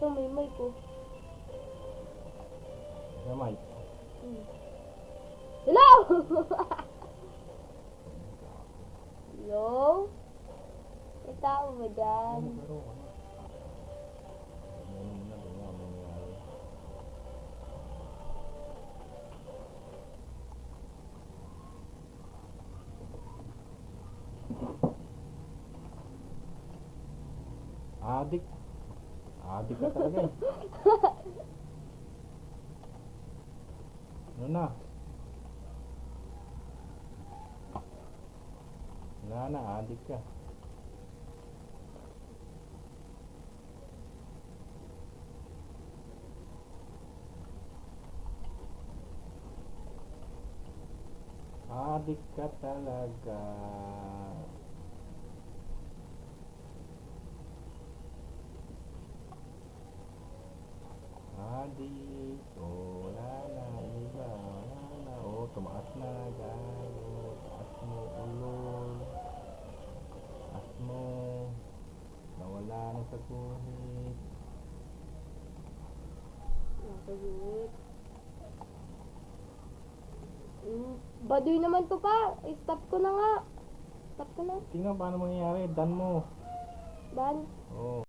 Ito, may mic ko. Gamay. Hello! Hello? May tao ba dyan? Adik. Adik ka talaga eh. Ano na? Wala na, adik ka. Adik ka talaga. Adik, oh, wala na, iba, wala na, oh, tumaas na, gano'n, taas mo, ulol, taas mo, nawala na sa guhit. Nakagit. Baduy naman to pa. Stop ko na nga. Stop ko na. Tingnan paano mangyayari, dan mo. Dan. Oh.